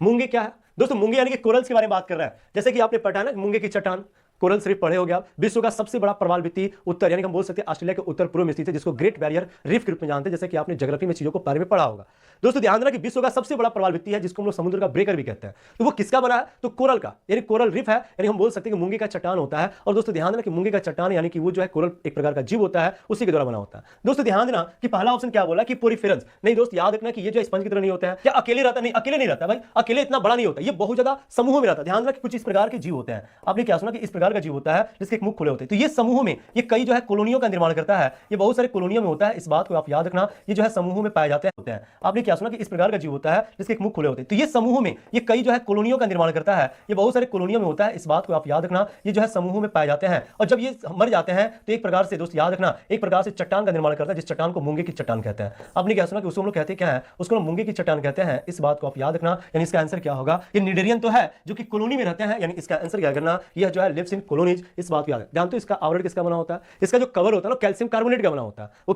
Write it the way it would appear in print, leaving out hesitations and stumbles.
मूंगे क्या है दोस्तों? मूंगे यानी कि कोरल्स के बारे में बात कर रहा है। जैसे कि आपने पढ़ा है ना मूंगे की चट्टान, कोरल रीफ पढ़े होगे आप। विश्व का सबसे बड़ा प्रवाल भित्ति उत्तर यानी कि हम बोल सकते हैं ऑस्ट्रेलिया के उत्तर पूर्व में स्थित है, जिसको ग्रेट बैरियर रीफ के रूप में जानते हैं, जैसे कि आपने ज्योग्राफी में चीजों को बारे में पढ़ा होगा। दोस्तों ध्यान देना कि विश्व का सबसे बड़ा प्रवाल भित्ति है, जिसको हम लोग समुद्र का ब्रेकर भी कहते हैं। तो वो किसका बना है? तो कोरल का, यानी कोरल रीफ है, यानी हम बोल सकते हैं कि मूंगे का चट्टान होता है। और दोस्तों ध्यान देना कि मूंगे का चट्टान यानी कि वो जो है कोरल एक प्रकार का जीव होता है, उसी के द्वारा बना होता है। दोस्तों ध्यान देना कि पहला ऑप्शन क्या बोला कि पोरिफेरस। नहीं दोस्त, याद रखना कि ये जो स्पंज की तरह नहीं होता है। क्या अकेले रहता? नहीं, अकेले नहीं रहता भाई, अकेले इतना बड़ा नहीं होता, ये बहुत ज्यादा समूह में रहता है। ध्यान रखना कि कुछ इस प्रकार के जीव होते हैं। आपने क्या सुना कि इस प्रकार का जीव होता है जिसके मुख खुले होते हैं। तो ये समूह में ये कई जो है कॉलोनियों का निर्माण करता है, ये बहुत सारे कॉलोनियों में होता है, इस बात को आप याद रखना। ये जो है समूहों में पाए जाते हैं। आपने क्या सुना कि इस प्रकार का जीव होता है जिसके मुख खुले होते हैं। तो ये समूह में ये कई जो है कॉलोनियों का निर्माण करता है, ये बहुत सारे कॉलोनियों में होता है, इस बात को आप याद रखना। ये जो है समूहों में पाए जाते हैं, और जब ये मर जाते हैं तो एक प्रकार से दोस्त याद रखना, एक प्रकार से चट्टान का निर्माण करता है, जिस चट्टान को मूंगे की चट्टान कहते हैं। आपने क्या सुना कि उसको हम लोग कहते हैं क्या है? उसको हम मूंगे की चट्टान कहते हैं, इस बात को आप याद रखना। यानी इसका आंसर क्या होगा? ये निडेरियन तो है जो कि कॉलोनी में रहते हैं, यानी इसका आंसर क्या करना, यह जो है लिव्स इन कॉलोनीज, इस बात को याद। जानते हो इसका आवरण किसका बना होता है? इसका जो कवर होता है ना, कैल्शियम कार्बोनेट का बना होता है। वो